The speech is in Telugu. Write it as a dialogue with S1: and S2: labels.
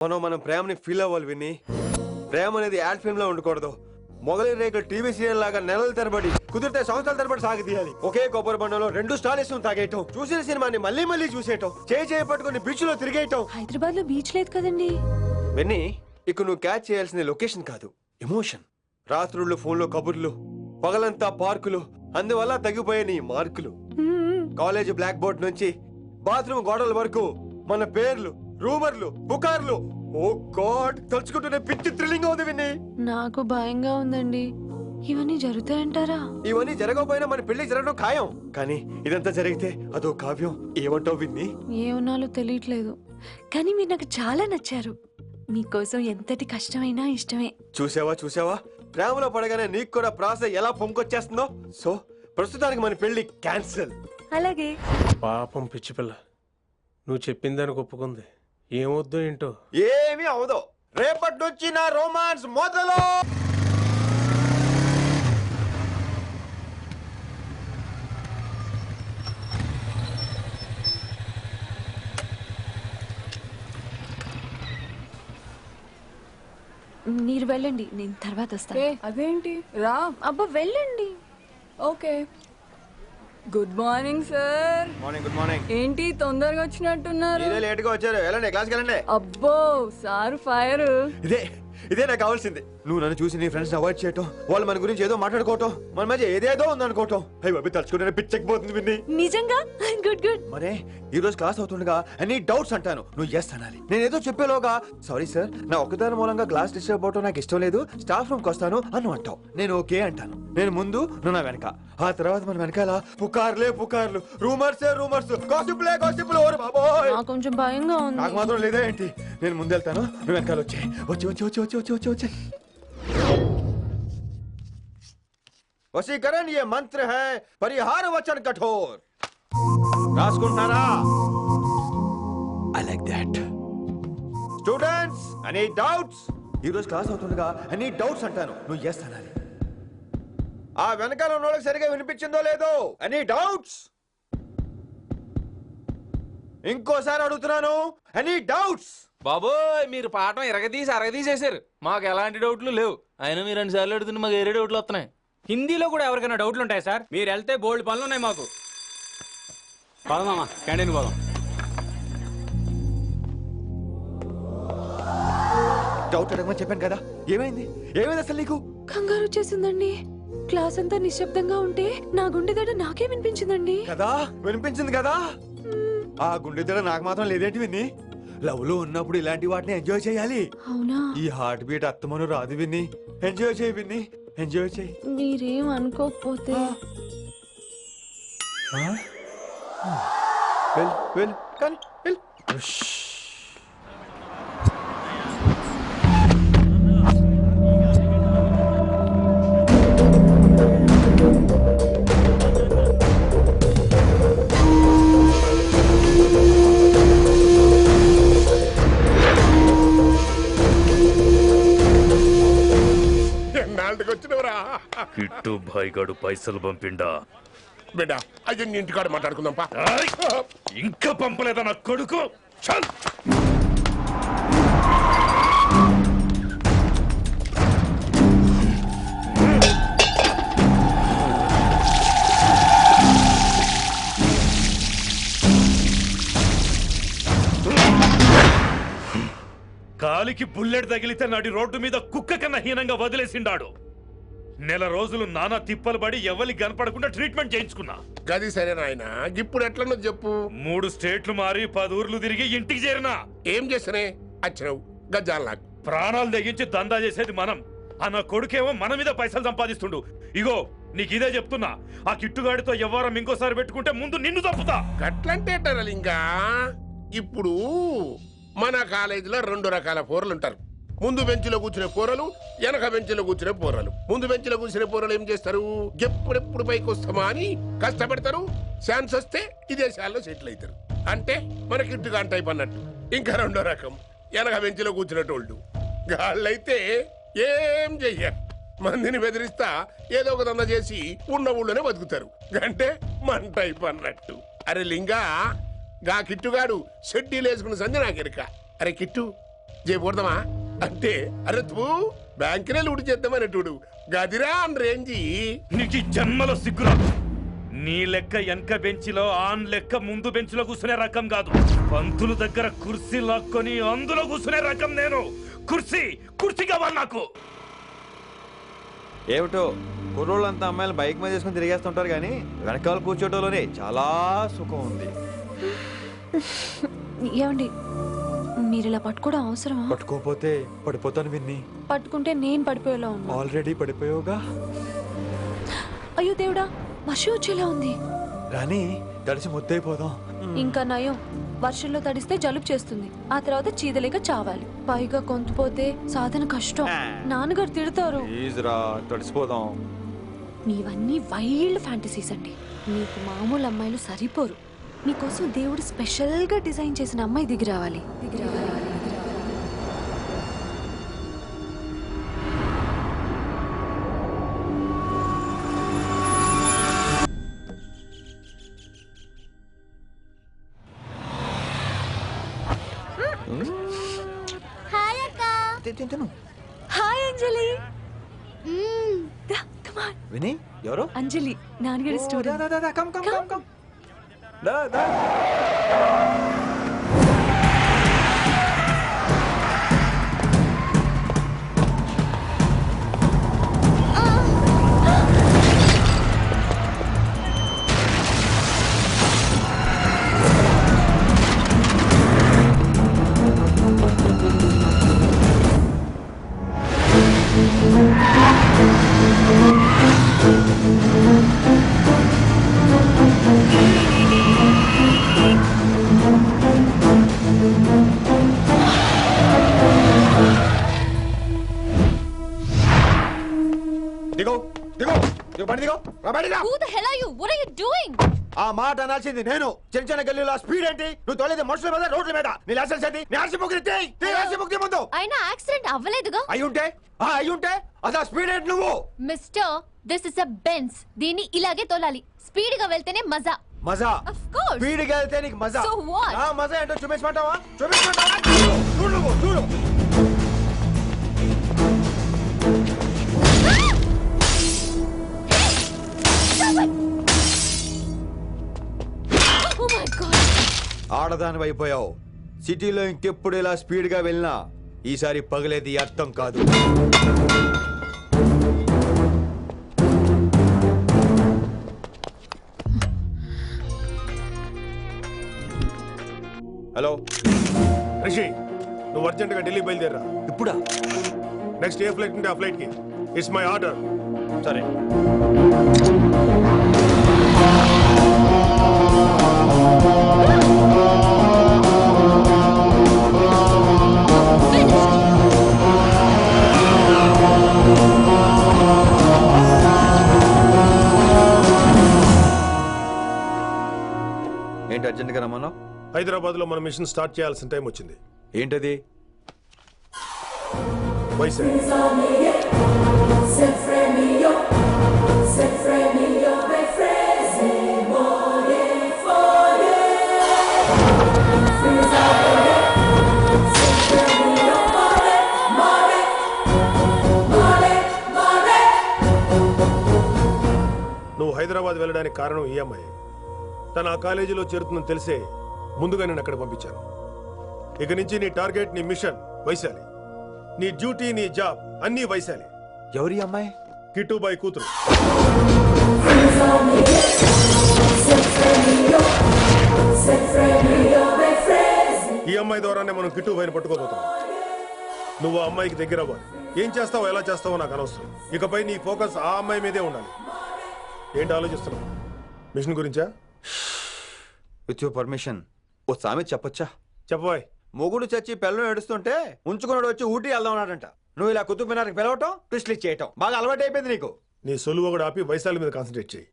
S1: మనం ప్రేమని ఫీల్ అవ్వాలి విని. ప్రేమ అనేది యాడ్ ఫిల్మ్ లో ఉండకూడదు. మొగలి రేకులు టీవీ సీరియల్ లాగా నెలల తరబడి, కుదిరితే సంవత్సరాల తరబడి సాగదీయాలి. ఒకే కొబ్బరి బండలో 2 స్టాలిస్ తాగేయటం, చూసిన సినిమాని మళ్ళీ మళ్ళీ చూసేయటం, చేయి పట్టుకుని బీచ్ లో తిరిగేయటం.
S2: హైదరాబాద్ లో బీచ్ లేదు కదండి.
S1: విన్ని, ఇక నువ్వు క్యాచ్ చేయాల్సిన లొకేషన్ కాదు, ఎమోషన్. రాత్రుళ్ళు ఫోన్లో కబుర్లు, పగలంతా పార్కులు, అందువల్ల తగ్గిపోయే నీ మార్కులు. కాలేజ్ బ్లాక్ బోర్డ్ నుంచి బాత్రూమ్ గోడల వరకు మన పేర్లు, రూమర్లు, పుకార్లు. ఓ గాడ్, తలుచుకుంటూనే పిచ్చి థ్రిల్లింగ్ అవుతుంది విన్ని.
S2: నాకు భయంగా ఉందండి. ఇవన్నీ జరుగుతాయంటారా?
S1: ఇవన్నీ జరగకపోయినా మన పెళ్లి జరగడం ఖాయం. కానీ ఇదంతా జరిగితే అదో కావ్యం. ఏమంటావు విన్ని?
S2: ఏమన్నాలో తెలియట్లేదు, కానీ మీరు నాకు చాలా నచ్చారు. మీకోసం ఎంతటి కష్టమైనా ఇష్టమే.
S1: చూసావా, ప్రేమలో పడగానే నీకు కూడా ప్రాస ఎలా పొంకొచ్చేస్తుందో. సో ప్రస్తుతానికి మన పెళ్లి క్యాన్సిల్.
S2: అలాగే.
S3: పాపం పిచ్చి పిల్ల, నువ్వు చెప్పిందానికి ఒప్పుకుంది. ఏమొద్దో ఏంటో.
S1: ఏమీ అవదో. రేపటి నుంచి నా రొమాన్స్ మొదలు.
S2: మీరు వెళ్ళండి, నేను తర్వాత వస్తాను.
S4: అదేంటి రా.
S2: అబ్బా వెళ్ళండి.
S4: Okay. Good morning sir.
S1: Morning. Good morning.
S4: ఏంటి తొందరగా వచ్చినట్టున్నారు?
S1: లేట్ గా వచ్చారు. వెళ్ళండి, క్లాస్కి వెళ్ళండి.
S4: అబ్బో సార్ ఫైర్.
S1: ఇదే నాకు కావాల్సింది. నువ్వు నన్ను చూసి నీ ఫ్రెండ్స్ అవాయిడ్ చేయటం, వాళ్ళు మన గురించి ఏదో మాట్లాడుకోవటం, మన మధ్య ఏదేదో ఉందనుకోవటం. అయ్యి బాబీ, తలుచుకుంటే పిచ్చెక్కిపోతుంది విన్ని.
S2: నిజంగా గుడ్.
S1: మరే ఈ రోజు క్లాస్ అవుతుండగా ఎనీ డౌట్స్ అంటాను, నువ్వు ఎస్ అనాలి. నేను ఏదో చెప్పేలోగా సారీ సార్, నా ఒక్కదాని మూలంగా క్లాస్ డిస్టర్బ్ అవటం నాకు ఇష్టం లేదు, స్టాఫ్ రూమ్కి వస్తాను అని అంటావు. నేను ఓకే అంటాను. నేను ముందు, నువ్వు నా వెనక. ఆ తర్వాత మన వెనకాల పుకార్లు, రూమర్స్, గాసిప్లే. ఓరే బాబోయ్,
S2: నాకు కొంచెం భయంగా ఉంది.
S1: నాకు మాత్రం లేదా ఏంటి? నేను ముందు వెళ్తాను, నువ్వు వెనకాల వచ్చే. वशीकरण ये मंत्र है, परिहार वचन कठोर. रासकुंठारा, I like that. Students, any doubts? ఈ రోజు క్లాస్ అవుతుండగా any doubts అంటాను, నువ్వు yes అనాలి. ఆ వెనకాల ఉన్న వాళ్ళకి సరిగా వినిపించిందో లేదో? any doubts? ఇంకోసారి అడుగుతున్నాను, any doubts?
S5: బాబోయ్, మీరు పాఠం అరగదీసేశారు. మాకు ఎలాంటి డౌట్లు లేవు. అయినా మీరు 2 సార్లు అడుగుతుంటే మాకు ఏరే డౌట్లు వస్తున్నాయి.
S6: హిందీలో కూడా ఎవరికైనా డౌట్లు ఉంటాయి సార్? మీరు వెళ్తే బోల్డ్ పనులు ఉన్నాయి మాకు. పోదామా, క్యాంటీన్ పోదాం.
S1: డౌట్ అడగమని చెప్పాను కదా, ఏమైంది అసలు నీకు?
S2: కంగారు వచ్చేసిందండి. క్లాస్ అంతా నిశ్శబ్దంగా ఉంటే నా గుండె దడ నాకే వినిపించిందండి.
S1: కదా, వినిపించింది కదా. ఆ గుండె దడ నాకు మాత్రం లేదేంటి విన్ని? లవ్ లో ఉన్నప్పుడు ఇలాంటి వాటిని ఎంజాయ్ చేయాలి.
S2: అవునా?
S1: ఈ హార్ట్ బీట్ అత్తమను రాదు విన్ని. ఎంజాయ్ చేయి విన్ని, ఎంజాయ్ చేయి.
S2: మీరేం అనుకోకపోతే
S1: వెల్ కానీ వెల్.
S7: కిట్టు భాయ్గాడు పైసలు పంపిండా?
S8: బిడ్డ అయ్యో ఇంటికాడ మాట్లాడుకుందాం.
S7: ఇంకా పంపలేదా నా కొడుకు? కాలికి బుల్లెట్ తగిలితే నాటి రోడ్డు మీద కుక్క కన్నా హీనంగా వదిలేసిండాడు. నెల రోజులు నానా తిప్పలు పడి ఎవరికి కనపడకుండా ట్రీట్మెంట్ చేయించుకున్నా.
S8: గది సరే నాయన, ఇప్పుడు ఎట్లనో చెప్పు.
S7: 3 స్టేట్లు మారి 10 ఊర్లు తిరిగి ఇంటికి చేరినా.
S8: ఏం చేసినే వచ్చినావు? గజ్జాలు నాకు
S7: ప్రాణాలు తెగించి దందా చేసేది మనం. అన్న కొడుకేమో మన మీద పైసలు సంపాదిస్తుండు. ఇగో నీకు ఇదే చెప్తున్నా, ఆ కిట్టుగాడితో ఎవరం ఇంకోసారి పెట్టుకుంటే ముందు నిన్ను చంపుతా.
S8: గట్లంటే ఇంకా ఇప్పుడు మన కాలేజీలో 2 రకాల పోరలు ఉంటారు. ముందు బెంచ్లో కూర్చునే పోరలు, వెనక బెంచ్లో కూర్చునే పోరలు. ముందు బెంచ్లో కూర్చునే పోరలు ఏం చేస్తారు? ఎప్పుడెప్పుడు పైకి వస్తామా అని కష్టపడతారు. ఛాన్స్ వస్తే విదేశాల్లో సెటిల్ అవుతారు. అంటే మనకి ఇట్టుగా టైప్ అన్నట్టు. ఇంకా 2వ రకం వెనక బెంచ్లో కూర్చునేటోళ్ళు. వాళ్ళైతే ఏం చెయ్యరు, మందిని బెదిరిస్తా ఏదో ఒక దంద చేసి ఉన్న ఊళ్ళోనే బతుకుతారు. అంటే మన టైప్ అన్నట్టు. అరే లింగా, గా కిట్టుగాడు షెడ్డీలు వేసుకున్న సంధి నాకెరక. అరే కిట్టు, చేయకూడదమా అంటే అరే తూ బ్యాంకునే లూటి చేద్దామనేటుడు గదిరా అని రేంజి.
S7: నీకు ఈ జన్మలో సిగ్గురాదు. నీ లెక్క వెనక బెంచిలో ఆన్ లెక్క ముందు బెంచ్లో కూర్చునే రకం కాదు. పంతులు దగ్గర కుర్చీ లాక్కొని అందులో కూర్చునే రకం నేను. కుర్చీ కావాలి నాకు.
S9: ఏమిటో కుర్రోళ్ళంతా అమ్మాయిలు బైక్ మీద చేసుకుని తిరిగేస్తుంటారు కానీ వెనకాల కూర్చోటంలోనే చాలా సుఖం ఉంది.
S2: ఏమండి మీరు ఇలా పట్టుకోవడం అవసరమా?
S1: పట్టుకోపోతే పడిపోతాను విన్ని.
S2: పట్టుకుంటే నేను పడిపోయేలా ఉన్నా.
S1: ఆల్రెడీ పడిపోయావుగా.
S2: అయ్యో దేవుడా, వర్షం వచ్చేలా ఉంది.
S1: రాని తడిసి ముద్దైపోదాం.
S2: ఇంకా నయం, వర్షంలో తడిస్తే జలుబు చేస్తుంది, ఆ తర్వాత చీదలేక చావాలి. పైగా కొంతపోతే సాధన కష్టం, నాన్నగారు తిడతారు.
S1: ప్లీజ్ రా తడిసిపోదాం.
S2: మీవన్నీ వైల్డ్ ఫ్యాంటసీస్ అండి. మీకు మామూలు అమ్మాయిలు సరిపోరు. మీకోసం దేవుడు స్పెషల్ గా డిజైన్ చేసిన అమ్మాయి దిగి రావాలి. హాయ్ అంజలి.
S1: విని ఎవరు?
S2: అంజలి నాన్నగారి స్టూడెంట్.
S1: ఆ మాట అనాల్సింది నేను. చిన్న చిన్న గల్లీలో స్పీడ్ ఏంటి? నువ్వు తోలేది మనుషుల మీద, రోడ్ల మీద. నీ లైసెన్స్ ఏంటి? నీ ఆర్సీ బుక్ ముందు.
S10: అయినా యాక్సిడెంట్ అవ్వలేదుగా.
S1: అయ్యుంటే అసలు స్పీడ్ ఏంటి నువ్వు?
S10: Mister, this is a Benz. దీన్ని ఇలాగే తోలాలి. స్పీడ్ గా వెళ్తేనే మజా.
S1: మజా?
S10: Of course.
S1: స్పీడ్ గా వెళ్తే నీకు మజా.
S10: So what?
S1: మజా ఏంటో చూపించమంటావా? చూడు.
S10: Oh my God.
S1: ఆడదాని అయిపోయావు. సిటీలో ఇంకెప్పుడు ఇలా స్పీడ్ గా వెళ్ళినా ఈసారి పగలేది అర్థం కాదు. హలో
S11: రిషి, నువ్వు అర్జెంట్ గా ఢిల్లీ బయలుదేరా.
S1: ఇప్పుడా?
S11: నెక్స్ట్ ఏ ఫ్లైట్ ఉంటే ఆ ఫ్లైట్ కి. It's my order.
S1: సరే. ఏంటి అర్జెంట్ గా రమ్మన్నావు?
S11: హైదరాబాద్ లో మన మిషన్ స్టార్ట్ చేయాల్సిన టైం వచ్చింది.
S1: ఏంటది?
S11: వైజాగ్. నువ్వు హైదరాబాద్ వెళ్ళడానికి కారణం ఈ అమ్మాయి. తను ఆ కాలేజీలో చేరుతుందని తెలిసే ముందుగా నేను అక్కడ పంపించాను. ఇక నుంచి నీ టార్గెట్, నీ మిషన్ వైశాలి. నీ డ్యూటీ, నీ జాబ్ అన్నీ వైశాలి.
S1: ఎవరి అమ్మాయి?
S11: కిట్టుబాయ్ కూతురు. ఈ అమ్మాయి ద్వారానే మనం కిట్టుబాయిని పట్టుకోబోతున్నాం. నువ్వు ఆ అమ్మాయికి దగ్గర అవ్వాలి. ఏం చేస్తావో ఎలా చేస్తావో నాకు అనవసరం. ఇకపై నీ ఫోకస్ ఆ అమ్మాయి మీదే ఉండాలి. ఏంటి ఆలోచిస్తున్నావు? మిషన్ గురించా?
S1: విత్ యువర్ పర్మిషన్ ఓ సామెత చెప్పొచ్చా?
S11: చెప్పబాయ్.
S1: మొగుడు చచ్చి పిల్లలు ఏడుస్తుంటే ఉంచుకున్నాడు వచ్చి ఊటీ వెళ్దాం అన్నాడంట. నువ్వు ఇలా కుతుబ్ మినార్కి పిలవటం, ట్విస్ట్లు చేయటం బాగా అలవాటు అయిపోయింది నీకు.
S11: నీ సొలువు కూడా ఆపి వైశాలి మీద కాన్సన్ట్రేట్ చేయి.